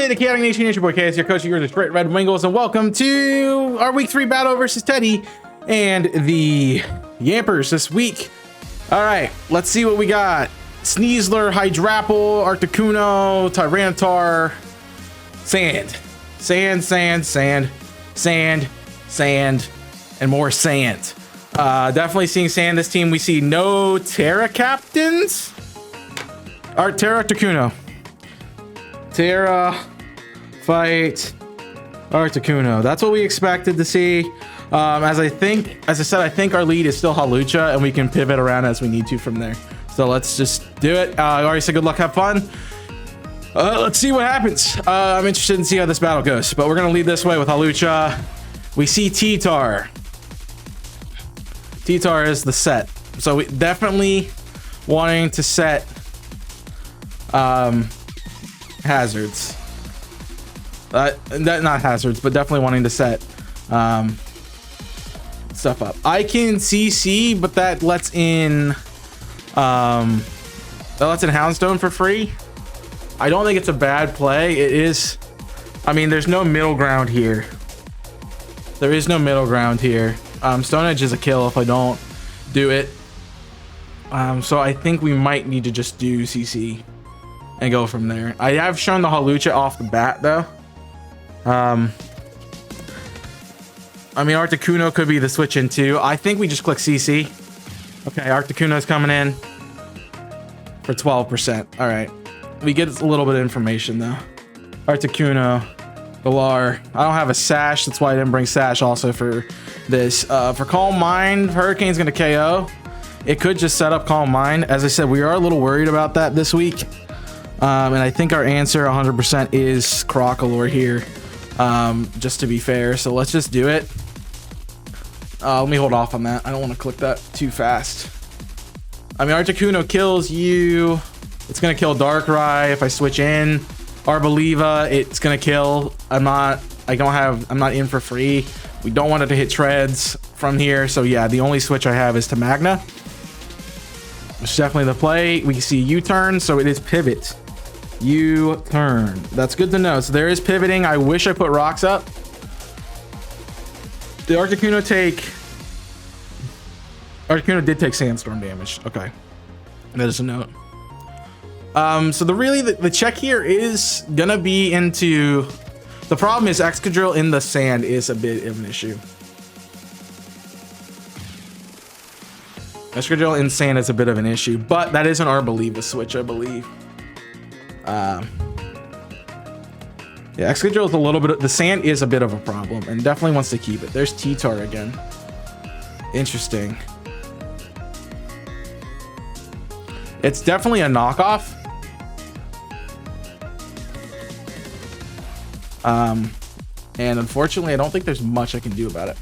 good, the Chaotic Nation? It's your boy KS, your coach of your Detroit Red Wingulls, and welcome to our week 3 battle versus Teddy and the Yampers this week. All right, let's see what we got. Sneasler, Hydrapple, Articuno, Tyranitar, sand, and more sand. Definitely seeing sand this team. We see no Terra captains. Terra Articuno. Terra, fight, Articuno. That's what we expected to see. As I said, I think our lead is still Hawlucha, and we can pivot around as we need to from there. So let's just do it. I already said good luck, have fun. Let's see what happens. I'm interested in see how this battle goes, but we're gonna lead this way with Hawlucha. We see T-Tar. T-Tar is the set, so we definitely wanting to set hazards. Not hazards, but definitely wanting to set stuff up. I can CC, but that lets in Houndstone for free. I don't think it's a bad play. It is. I mean, there's no middle ground here. There is no middle ground here. Stone Edge is a kill if I don't do it. So I think we might need to just do CC and go from there. I have shown the Hawlucha off the bat though. I mean, Articuno could be the switch in too. I think we just click CC. Okay, Articuno's coming in for 12%. All right, we get a little bit of information though. Articuno, Galar. I don't have a Sash, that's why I didn't bring Sash also for this. For Calm Mind, Hurricane's gonna KO. It could just set up Calm Mind. As I said, we are a little worried about that this week. And I think our answer 100% is Crocalor here, just to be fair. So let's just do it. Let me hold off on that. I don't want to click that too fast. I mean, Articuno kills you. It's going to kill Darkrai if I switch in. Arboliva, it's going to kill. I'm not in for free. We don't want it to hit Treads from here. So yeah, the only switch I have is to Magna. It's definitely the play. We see U-turn, so it is pivot. U-turn. That's good to know. So there is pivoting. I wish I put rocks up. Did Articuno take... Articuno did take Sandstorm damage. Okay. That is a note. So the check here is gonna be into... The problem is Excadrill in the sand is a bit of an issue. Excadrill in sand is a bit of an issue, but that is an Arboliva switch, I believe. Yeah, Excadrill is a little bit... The sand is a bit of a problem, and definitely wants to keep it. There's T-Tar again. Interesting. It's definitely a knockoff. And unfortunately, I don't think there's much I can do about it.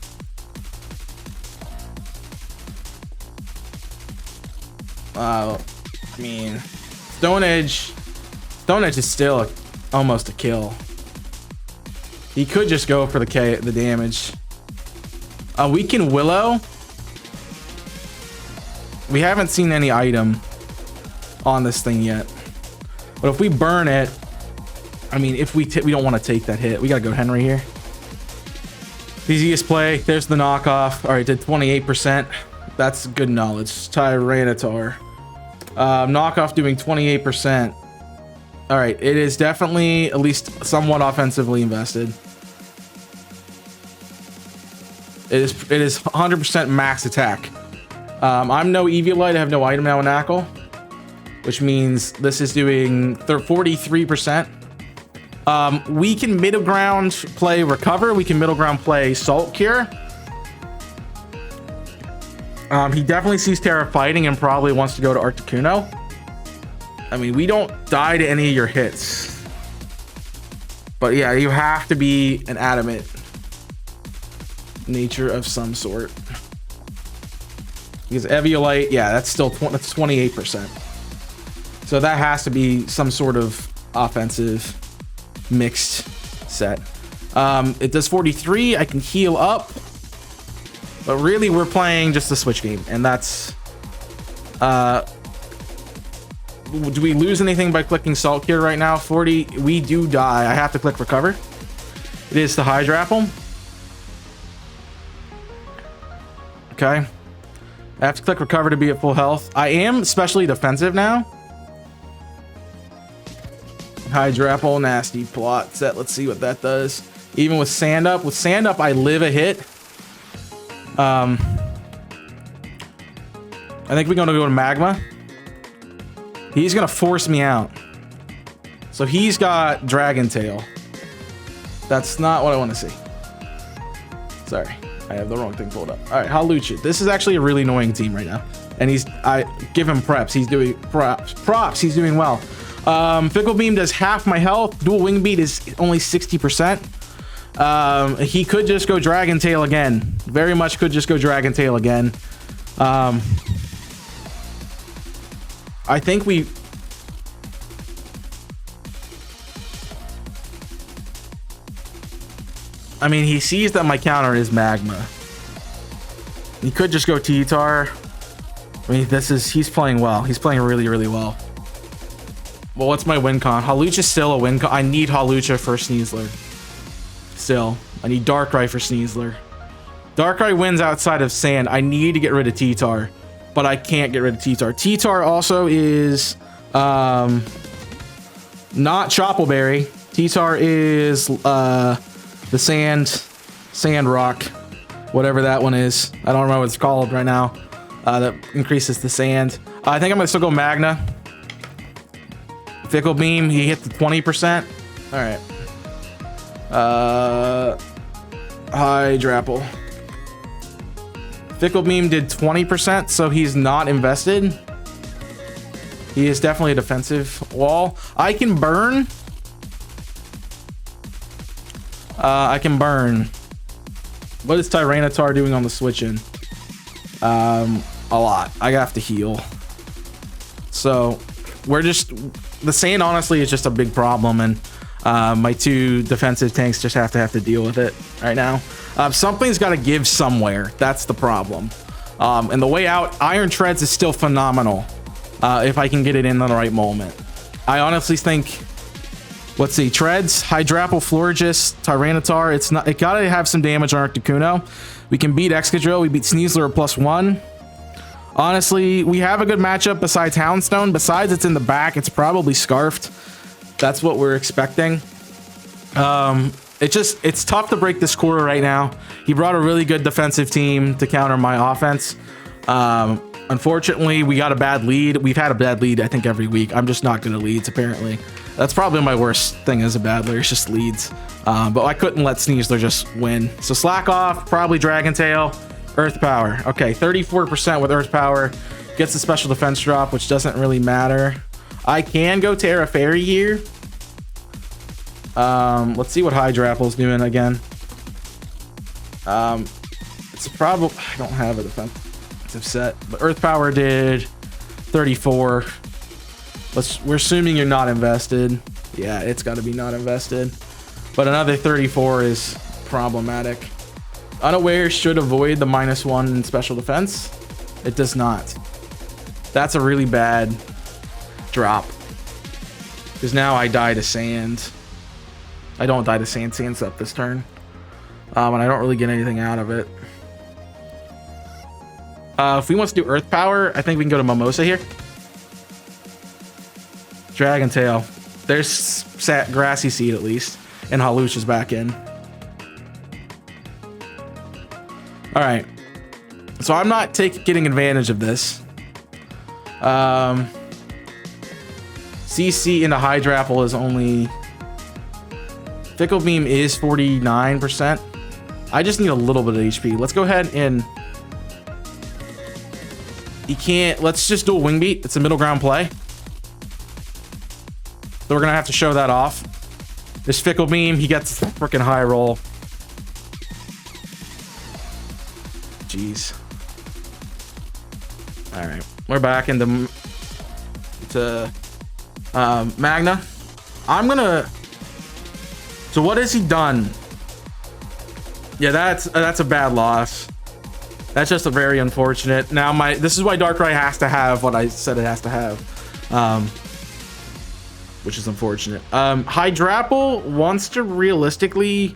I mean, Stone Edge is still almost a kill. He could just go for the damage. We can Willow. We haven't seen any item on this thing yet, but if we burn it, I mean, if we don't want to take that hit, we gotta go Henry here. Easiest play. There's the knockoff. All right, did 28%. That's good knowledge. Tyranitar. Knockoff doing 28%. All right, it is definitely at least somewhat offensively invested. It is 100% max attack. I'm no Eviolite. I have no item now in Knuckle, which means this is doing 43%. We can middle ground play Recover. We can middle ground play Salt Cure. He definitely sees Terra fighting and probably wants to go to Articuno. I mean, we don't die to any of your hits. But yeah, you have to be an adamant nature of some sort. Because Eviolite, yeah, that's still that's 28%. So that has to be some sort of offensive mixed set. It does 43. I can heal up. But really, we're playing just a switch game, and that's do we lose anything by clicking Salt Cure right now? 40. We do die. I have to click Recover. It is the Hydrapple. Okay. I have to click Recover to be at full health. I am especially defensive now. Hydrapple, nasty plot set. Let's see what that does. Even with Sand Up. With Sand Up, I live a hit. I think we're going to go to Magma. He's going to force me out. So he's got Dragon Tail. That's not what I want to see. Sorry. I have the wrong thing pulled up. All right, Hawlucha. This is actually a really annoying team right now. And I give him preps. He's doing props. He's doing well. Fickle Beam does half my health. Dual Wing Beat is only 60%. He could just go Dragon Tail again. Very much could just go Dragon Tail again. I think we... I mean, he sees that my counter is Magma. He could just go T-Tar. I mean, he's playing well. He's playing really, really well. Well, what's my win con? Hawlucha's still a win con. I need Hawlucha for Sneasler. Still. I need Darkrai for Sneasler. Darkrai wins outside of Sand. I need to get rid of T-Tar, but I can't get rid of T-Tar. T-Tar also is not Choppleberry. T-Tar is the Sand Rock, whatever that one is. I don't remember what it's called right now. That increases the sand. I think I'm gonna still go Magna. Fickle Beam, he hit the 20%. All right. Hydrapple. Fickle Beam did 20%, so he's not invested. He is definitely a defensive wall. I can burn. I can burn. What is Tyranitar doing on the switch in? A lot. I have to heal. So we're just... The sand honestly is just a big problem, and my two defensive tanks just have to deal with it right now. Something's got to give somewhere. That's the problem. And the way out, Iron Treads is still phenomenal if I can get it in the right moment. I honestly think... Let's see, Treads, Hydrapple, Florigist, Tyranitar. It gotta have some damage on Articuno. We can beat Excadrill. We beat Sneasler at +1. Honestly, we have a good matchup besides Houndstone. Besides, it's in the back. It's probably Scarfed. That's what we're expecting. It's tough to break this quarter right now. He brought a really good defensive team to counter my offense. Unfortunately, we got a bad lead. We've had a bad lead, I think, every week. I'm just not good at leads, apparently. That's probably my worst thing as a battler. It's just leads. But I couldn't let Sneasler just win. So Slack Off, probably Dragon Tail, Earth Power. Okay, 34% with Earth Power. Gets the special defense drop, which doesn't really matter. I can go Terra Fairy here. Let's see what Hydrapple's doing again. It's a problem. I don't have a defensive set, but Earth Power did 34. We're assuming you're not invested. Yeah, it's got to be not invested. But another 34 is problematic. Unaware should avoid the -1 in special defense. It does not. That's a really bad drop. Because now I die to Sand. I don't die to Sand. Sand's up this turn. And I don't really get anything out of it. If we want to do Earth Power, I think we can go to Mimosa here. Dragon Tail. There's Grassy Seed at least. And Hawlucha's back in. Alright. So I'm not getting advantage of this. CC into Hydrapple is only... Fickle Beam is 49%. I just need a little bit of HP. Let's go ahead and... He can't... Let's just do a Wing Beat. It's a middle ground play. So we're going to have to show that off. This Fickle Beam, he gets freaking high roll. Jeez. All right. We're back into Magna. I'm going to... So what has he done? Yeah, that's a bad loss. That's just a very unfortunate. Now this is why Darkrai has to have what I said it has to have. which is unfortunate. Hydrapple wants to realistically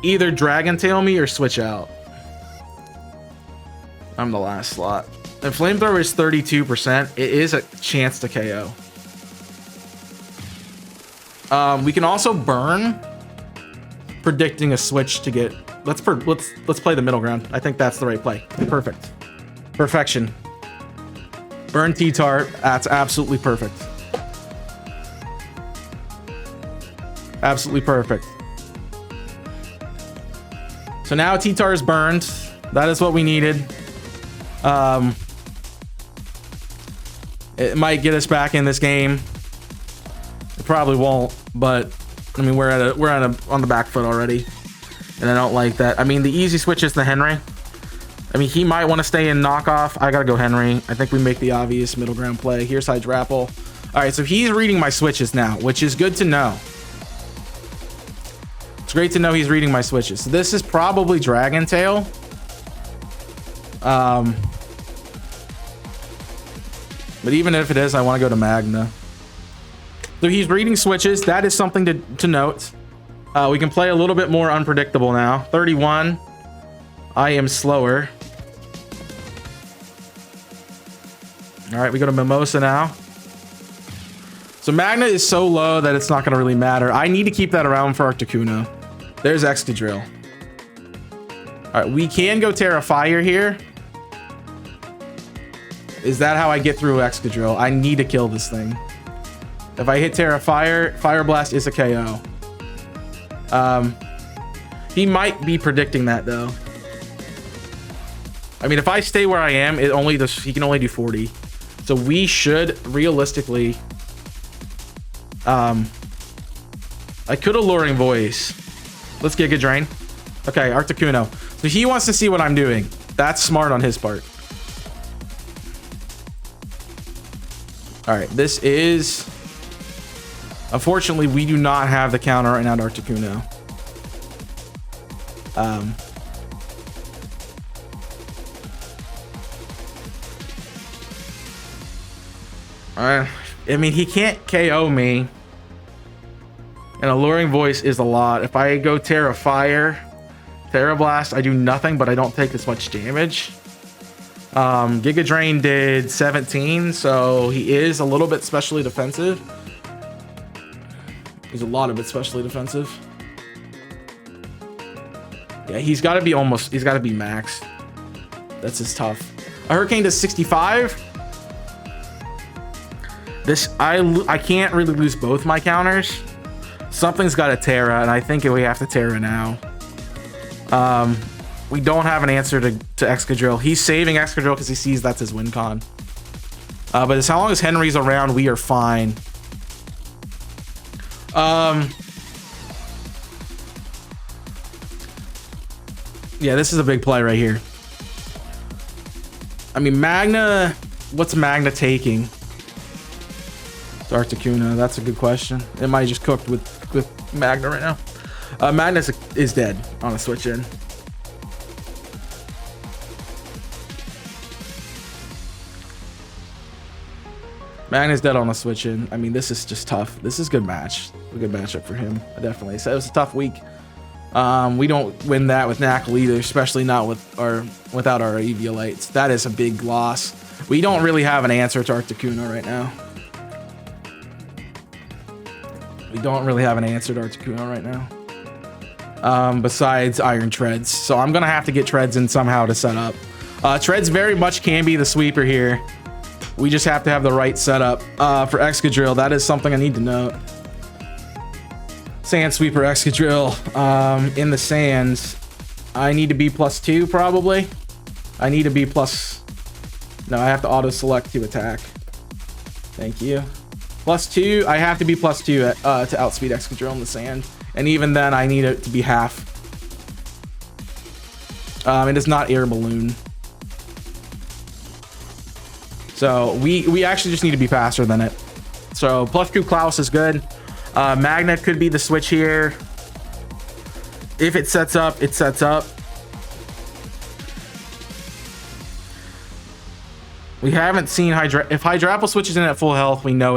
either Dragon Tail me or switch out. I'm the last slot. And Flamethrower is 32%. It is a chance to KO. We can also burn, predicting a switch to get. Let's play the middle ground. I think that's the right play. Perfect. Perfection. Burn T-Tar. That's absolutely perfect. Absolutely perfect. So now T-Tar is burned. That is what we needed. It might get us back in this game. It probably won't, but I mean we're on the back foot already, and I don't like that. I mean the easy switch is the Henry. I mean he might want to stay in knockoff. I gotta go Henry. I think we make the obvious middle ground play. Here's Hydrapple. All right, so he's reading my switches now, which is good to know. It's great to know he's reading my switches. So this is probably Dragon Tail. But even if it is, I want to go to Magna. So he's reading switches. That is something to note. We can play a little bit more unpredictable now. 31. I am slower. All right, we go to Mimosa now. So Magna is so low that it's not going to really matter. I need to keep that around for Articuno. There's Excadrill. All right, we can go Terra Fire here. Is that how I get through Excadrill? I need to kill this thing. If I hit Terra Fire, Fire Blast is a KO. He might be predicting that though. I mean, if I stay where I am, he can only do 40. So we should realistically. I could Alluring Voice. Let's Giga Drain. Okay, Articuno. So he wants to see what I'm doing. That's smart on his part. All right, this is. Unfortunately, we do not have the counter right now to Articuno. I mean, he can't KO me. And Alluring Voice is a lot. If I go Terra Fire, Terra Blast, I do nothing, but I don't take as much damage. Giga Drain did 17, so he is a little bit specially defensive. He's a lot of it specially defensive. Yeah, he's got to be max. That's just tough. A Hurricane does 65. I can't really lose both my counters. Something's got a Terra, and I think we have to Terra now. We don't have an answer to Excadrill. He's saving Excadrill because he sees that's his win con. But as long as Henry's around, we are fine. Yeah, this is a big play right here. I mean, Magna. What's Magna taking? It's Articuno. That's a good question. It might just cooked with Magna right now. Magna is dead on a switch in. Magna's dead on a switch in. I mean, this is just tough. This is a good match. A good matchup for him, definitely. So it was a tough week. We don't win that with Knackle either, especially not without our Eviolites. That is a big loss. We don't really have an answer to Articuno right now. Besides Iron Treads. So I'm going to have to get Treads in somehow to set up. Treads very much can be the sweeper here. We just have to have the right setup for Excadrill. That is something I need to note. Sand Sweeper Excadrill in the sands. I need to be +2 probably. I need to be plus. No, I have to auto select to attack. Thank you. +2. I have to be +2 to outspeed Excadrill in the sand, and even then, I need it to be half. It is not Air Balloon. So we actually just need to be faster than it. So +2 Klaus is good. Magna could be the switch here. If it sets up, it sets up. We haven't seen if Hydrapple switches in at full health, we know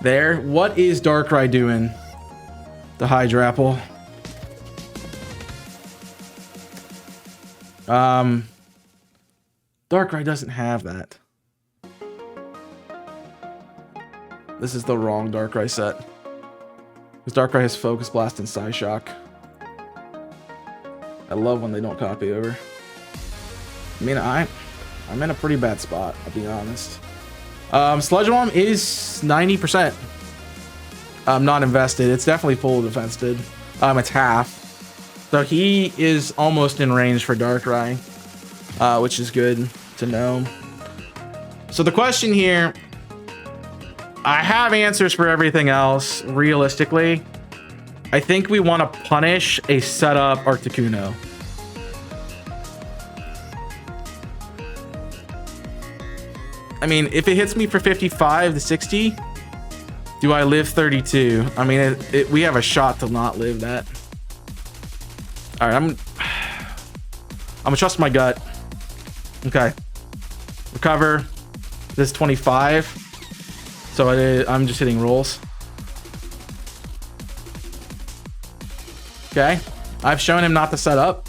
there. What is Darkrai doing? The Hydrapple. Darkrai doesn't have that. This is the wrong Darkrai set. Because Darkrai has Focus Blast and Psyshock. I love when they don't copy over. I mean, I'm in a pretty bad spot, I'll be honest. Sludge Bomb is 90%. Not invested. It's definitely full defensed. It's half. So he is almost in range for Darkrai, which is good to know. So the question here, I have answers for everything else. Realistically, I think we want to punish a setup Articuno. I mean, if it hits me for 55 to 60, do I live 32? I mean, we have a shot to not live that. All right, I'm gonna trust my gut. Okay, recover. This is 25, so I'm just hitting rolls. Okay, I've shown him not to set up.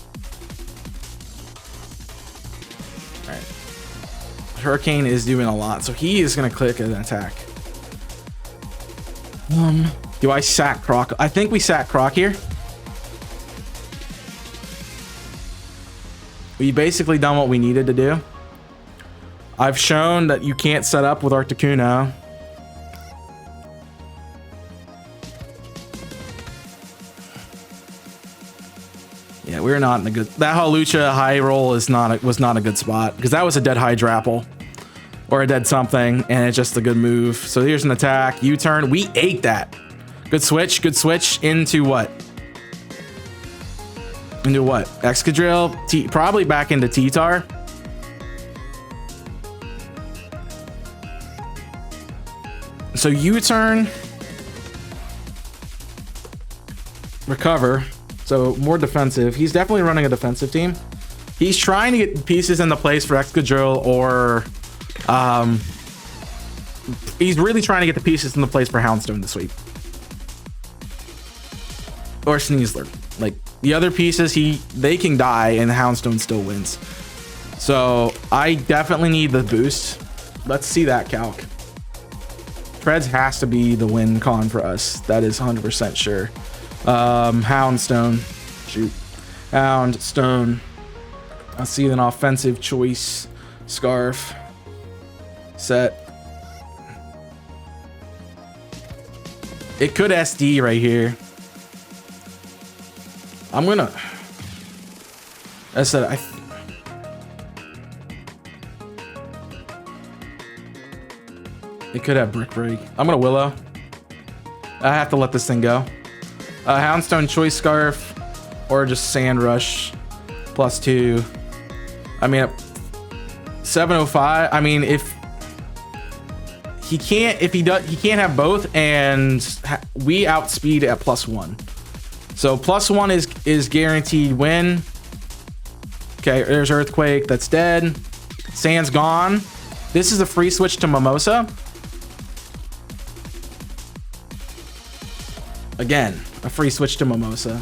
All right, Hurricane is doing a lot, so he is gonna click an attack. Do I sack Croc? I think we sack Croc here. We basically done what we needed to do. I've shown that you can't set up with Articuno. Yeah, we're not in a good... That Hawlucha high roll was not a good spot, because that was a dead Hydrapple. Or a dead something, and it's just a good move. So here's an attack. U-turn. We ate that. Good switch. Good switch into what? Into what? Excadrill. Probably back into T-Tar. So U-turn. Recover. So more defensive. He's definitely running a defensive team. He's trying to get pieces into place for Excadrill or... he's really trying to get the pieces in the place for Houndstone to sweep. Or Sneasler. Like, the other pieces, they can die and Houndstone still wins. So, I definitely need the boost. Let's see that calc. Treads has to be the win con for us. That is 100% sure. Houndstone. Shoot. Houndstone. I see an offensive choice. Scarf. Set. It could SD right here. I'm gonna... I said it could have Brick Break. I'm gonna Willow. I have to let this thing go. Houndstone Choice Scarf or just Sand Rush +2. I mean, 705. I mean, if he can't have both, and we outspeed at +1. So +1 is guaranteed win. Okay, there's Earthquake. That's dead. Sand's gone. This is a free switch to Mimosa. Again, a free switch to Mimosa.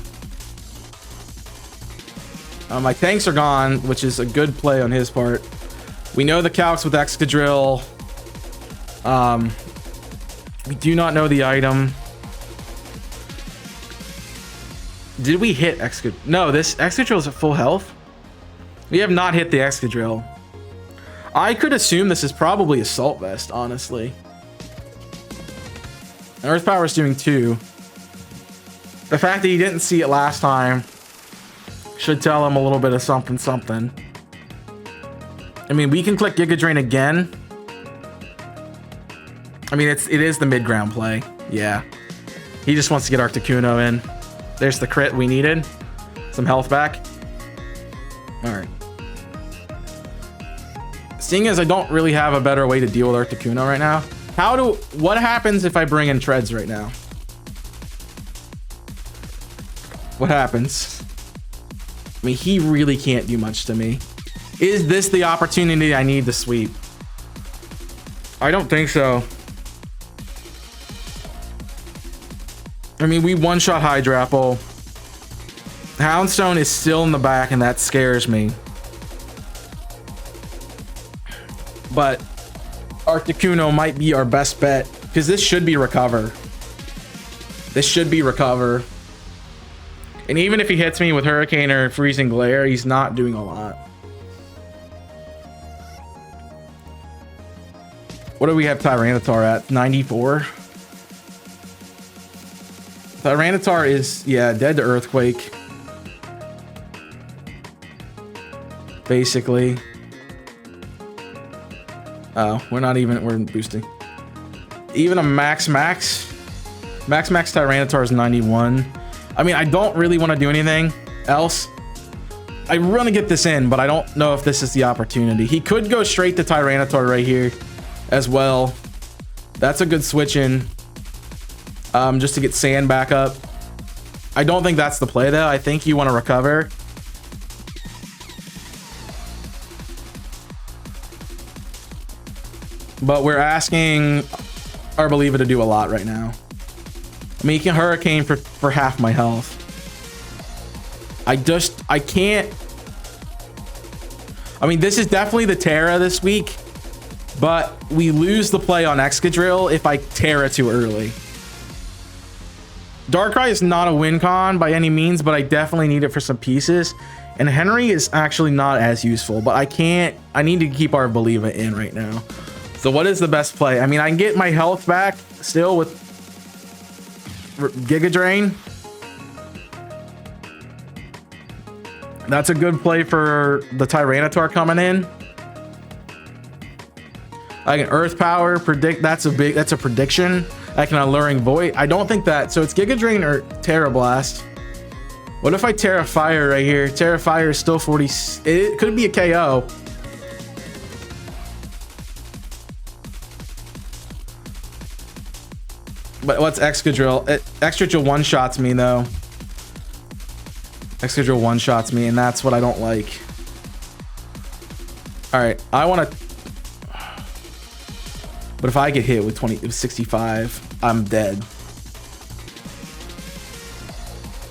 My tanks are gone, which is a good play on his part. We know the calcs with Excadrill. We do not know the item. Did we hit Excadrill? No, this Excadrill is at full health. We have not hit the Excadrill. I could assume this is probably Assault Vest, honestly. And Earth Power is doing 2. The fact that he didn't see it last time should tell him a little bit of something something. I mean, we can click Giga Drain again. I mean, it is the mid-ground play. Yeah. He just wants to get Articuno in. There's the crit we needed. Some health back. Alright. Seeing as I don't really have a better way to deal with Articuno right now, what happens if I bring in Treads right now? What happens? I mean, he really can't do much to me. Is this the opportunity I need to sweep? I don't think so. I mean, we one-shot Hydrapple. Houndstone is still in the back, and that scares me. But Articuno might be our best bet, because this should be Recover. This should be Recover. And even if he hits me with Hurricane or Freezing Glare, he's not doing a lot. What do we have Tyranitar at? 94? Tyranitar is, yeah, dead to Earthquake. Basically. Oh, we're boosting. Even a Max Tyranitar is 91. I mean, I don't really want to do anything else. I want to get this in, but I don't know if this is the opportunity. He could go straight to Tyranitar right here as well. That's a good switch in. Just to get Sand back up. I don't think that's the play though. I think you want to recover. But we're asking our Believer to do a lot right now. I mean, he can Hurricane for half my health. I can't. I mean, this is definitely the Terra this week, but we lose the play on Excadrill if I Terra too early. Darkrai is not a win con by any means, but I definitely need it for some pieces. And Henry is actually not as useful, but I need to keep our Believer in right now. So what is the best play? I mean, I can get my health back still with Giga Drain. That's a good play for the Tyranitar coming in. I can Earth Power predict. That's a prediction. I can Alluring Void. I don't think that. So it's Giga Drain or Terra Blast. What if I Terra Fire right here? Terra Fire is still 40. It could be a KO. But what's Excadrill? Excadrill one-shots me though. Excadrill one-shots me, and that's what I don't like. All right, I want to. But if I get hit with 65, I'm dead.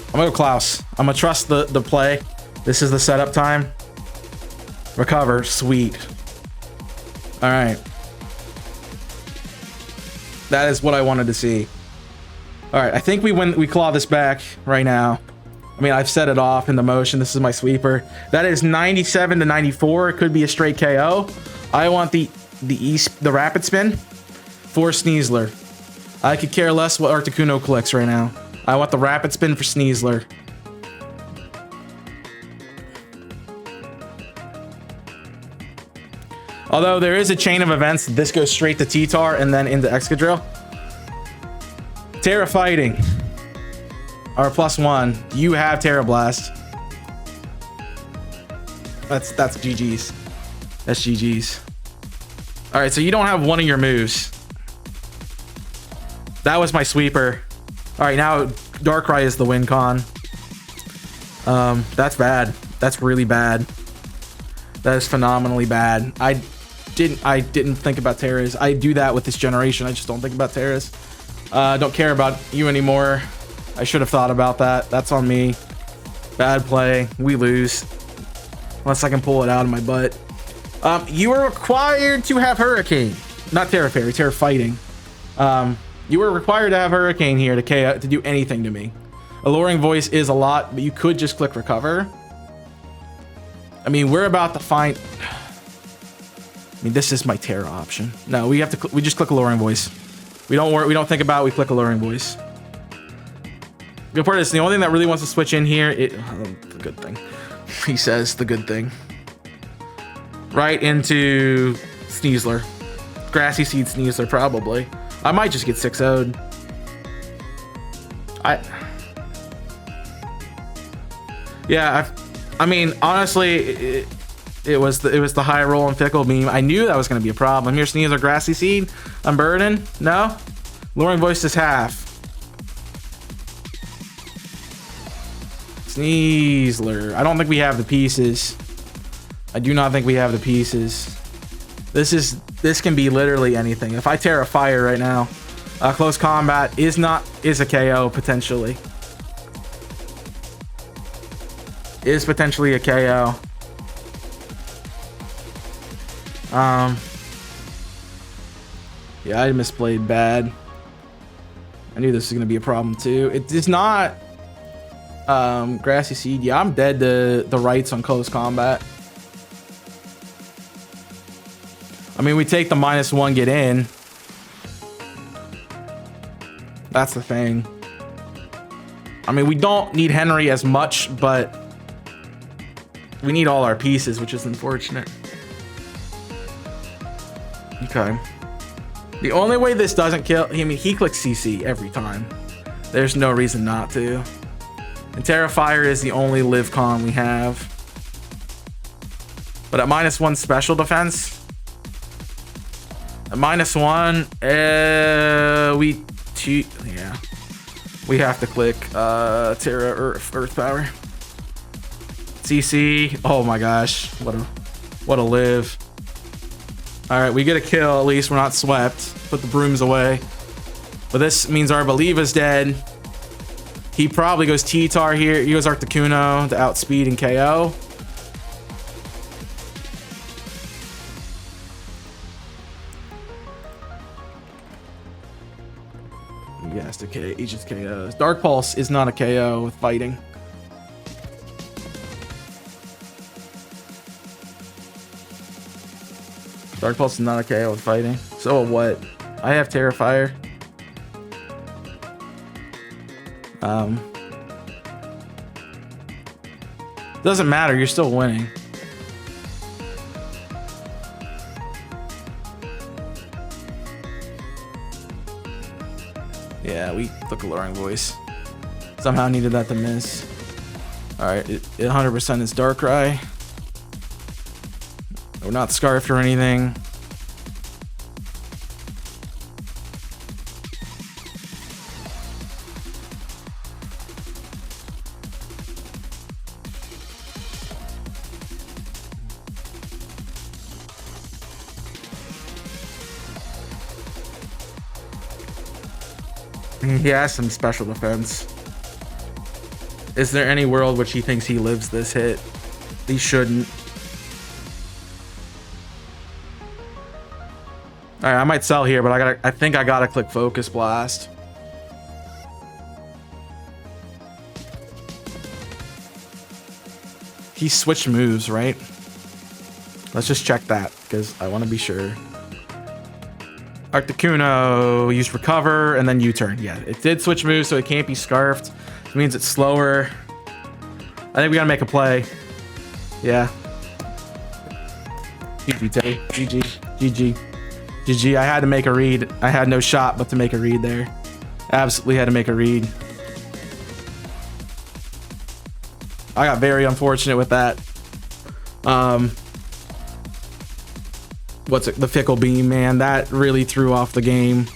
I'm gonna go Klaus. I'm gonna trust the play. This is the setup time. Recover, sweet. All right. That is what I wanted to see. All right, I think we claw this back right now. I mean, I've set it off in the motion. This is my sweeper. That is 97 to 94. It could be a straight KO. I want the rapid spin for Sneasler. I could care less what Articuno clicks right now. I want the rapid spin for Sneasler. Although there is a chain of events, this goes straight to T-Tar and then into Excadrill. Terra Fighting. Our +1. You have Terra Blast. That's GG's. That's GG's. All right, so you don't have one of your moves. That was my sweeper. All right, now Darkrai is the win con. That's bad. That's really bad. That is phenomenally bad. I didn't think about Terras. I do that with this generation. I just don't think about Terras. Don't care about you anymore. I should have thought about that. That's on me. Bad play. We lose. Unless I can pull it out of my butt. You are required to have Hurricane. Not Terra Fairy, Terra Fighting. You were required to have Hurricane here to do anything to me. Alluring Voice is a lot, but you could just click Recover. I mean, we're about to find... I mean, this is my Terra option. No, we just click Alluring Voice. We don't think about it, we click Alluring Voice. Good part is the only thing that really wants to switch in here. The good thing. He says the good thing. Right into Sneasler. Grassy Seed Sneasler, probably. I might just get 6-0'd. I mean, honestly, it was the high roll and fickle beam. I knew that was going to be a problem. Here, Sneasler, Grassy Seed. I'm burning. No? Alluring Voice is half. Sneasler. I don't think we have the pieces. I do not think we have the pieces. This can be literally anything. If I Terra Fire right now, Close combat is a KO potentially. Is potentially a KO. Yeah, I misplayed bad. I knew this was gonna be a problem too. It is not grassy seed. Yeah, I'm dead to the rights on close combat. I mean, we take the -1, get in. That's the thing. I mean, we don't need Henry as much, but we need all our pieces, which is unfortunate. Okay. The only way this doesn't kill, I mean, he clicks CC every time. There's no reason not to. And Terrifier is the only live con we have. But at -1 special defense, at -1, we have to click Terra Earth Power. CC. Oh my gosh, what a live. All right, we get a kill. At least we're not swept. Put the brooms away. But this means our Believa's dead. He probably goes T-Tar here. He goes Articuno to outspeed and KO. Yes, okay, he just KOs. Dark Pulse is not a KO with fighting. Dark Pulse is not a KO with fighting. So what? I have Terrifier. Doesn't matter, you're still winning. Yeah, we took Alluring Voice. Somehow needed that to miss. Alright, it 100% is Darkrai. We're not scarfed or anything. He has some special defense. Is there any world which he thinks he lives this hit? He shouldn't. All right, I might sell here, but I think I gotta click Focus Blast. He switched moves, right? Let's just check that because I want to be sure. Articuno used Recover and then U-turn. Yeah, it did switch moves, so it can't be Scarfed. It means it's slower. I think we gotta make a play. Yeah. GG, Tay. GG. GG. GG. I had to make a read. I had no shot but to make a read there. Absolutely had to make a read. I got very unfortunate with that. What's it? The Fickle Beam, man. That really threw off the game.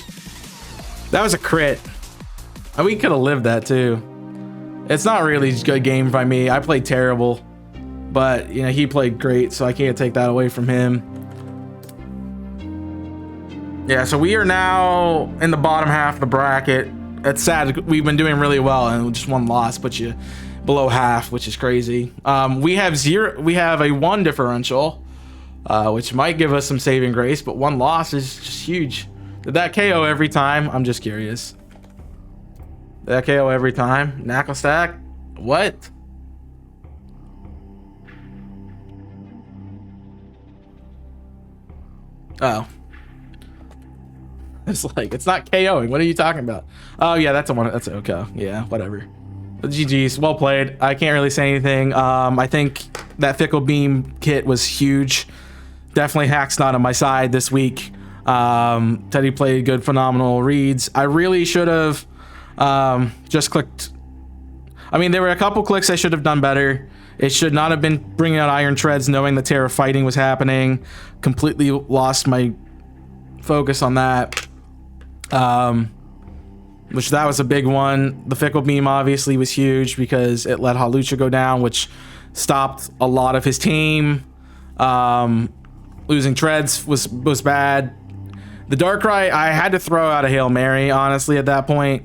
That was a crit. And we could have lived that too. It's not really a good game by me. I played terrible. But, you know, he played great, so I can't take that away from him. Yeah, so we are now in the bottom half of the bracket. It's sad. We've been doing really well, and just one loss puts you below half, which is crazy. We have a 1 differential, which might give us some saving grace, but 1 loss is just huge. Did that KO every time? I'm just curious. Did that KO every time? Knuckle stack? What? Oh. It's like, it's not KOing. What are you talking about? Oh yeah, that's a one. That's okay. Yeah, whatever. But GG's, well played. I can't really say anything. I think that Fickle Beam kit was huge. Definitely Hack's not on my side this week. Teddy played good, phenomenal reads. I really should have just clicked. I mean, there were a couple clicks I should have done better. It should not have been bringing out Iron Treads knowing the Terra fighting was happening. Completely lost my focus on that. Which that was a big one. The Fickle Beam obviously was huge because it let Hawlucha go down, which stopped a lot of his team. Losing Treads was bad. The Darkrai, I had to throw out a Hail Mary, honestly, at that point.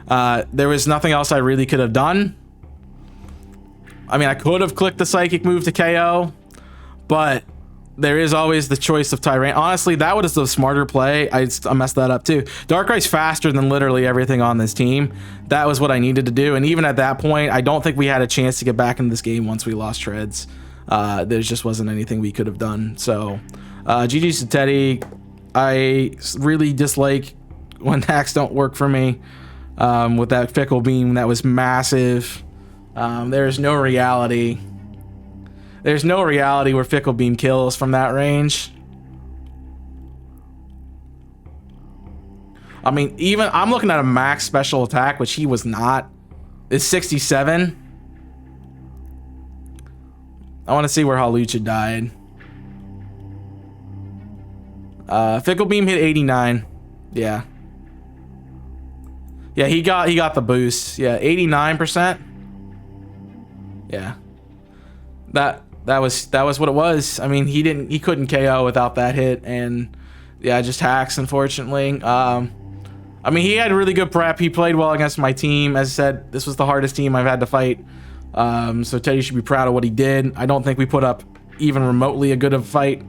There was nothing else I really could have done. I mean, I could have clicked the Psychic move to KO, but there is always the choice of Tyran. Honestly, that was the smarter play. I messed that up too. Darkrai's faster than literally everything on this team. That was what I needed to do. And even at that point, I don't think we had a chance to get back into this game once we lost Treads. There just wasn't anything we could have done. So, GG's to Teddy. I really dislike when hacks don't work for me. With that Fickle Beam, that was massive. There's no reality. There's no reality where Fickle Beam kills from that range. I mean, even I'm looking at a max special attack, which he was not. It's 67. I want to see where Hawlucha died. Fickle Beam hit 89. Yeah. Yeah, he got the boost. Yeah, 89%. Yeah. That was what it was. I mean, he couldn't KO without that hit, and yeah, just hacks, unfortunately. I mean, he had really good prep. He played well against my team. As I said, this was the hardest team I've had to fight. So Teddy should be proud of what he did. I don't think we put up even remotely a good of a fight.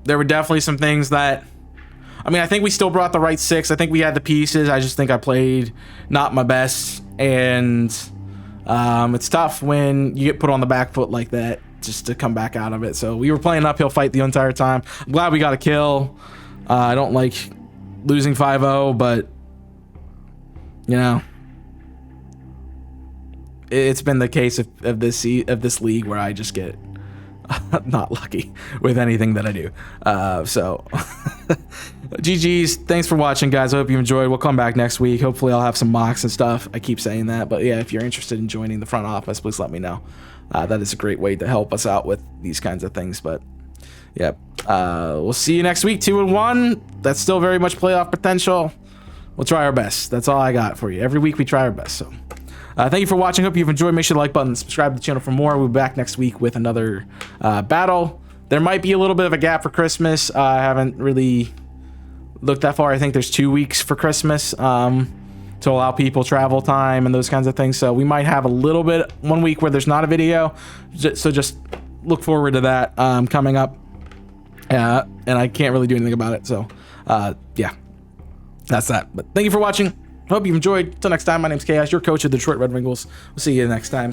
There were definitely some things that, I mean, I think we still brought the right 6. I think we had the pieces. I just think I played not my best, and it's tough when you get put on the back foot like that just to come back out of it. So we were playing uphill fight the entire time. I'm glad we got a kill. I don't like losing 5-0, but you know, it's been the case of this league where I just get not lucky with anything that I do. So GG's. Thanks for watching, guys. I hope you enjoyed. We'll come back next week. Hopefully I'll have some mocks and stuff. I keep saying that, but yeah, if you're interested in joining the front office, please let me know. That is a great way to help us out with these kinds of things. But yeah, we'll see you next week. 2-1. That's still very much playoff potential. We'll try our best. That's all I got for you. Every week we try our best. So thank you for watching. Hope you've enjoyed. Make sure to like button, subscribe to the channel for more. We'll be back next week with another battle. There might be a little bit of a gap for Christmas. I haven't really looked that far. I think there's 2 weeks for Christmas to allow people travel time and those kinds of things. So we might have a little bit 1 week where there's not a video. So just look forward to that coming up. And I can't really do anything about it. So yeah, that's that. But thank you for watching. Hope you enjoyed. Until next time, my name's Chaos, your coach of the Detroit Red Wingulls. We'll see you next time.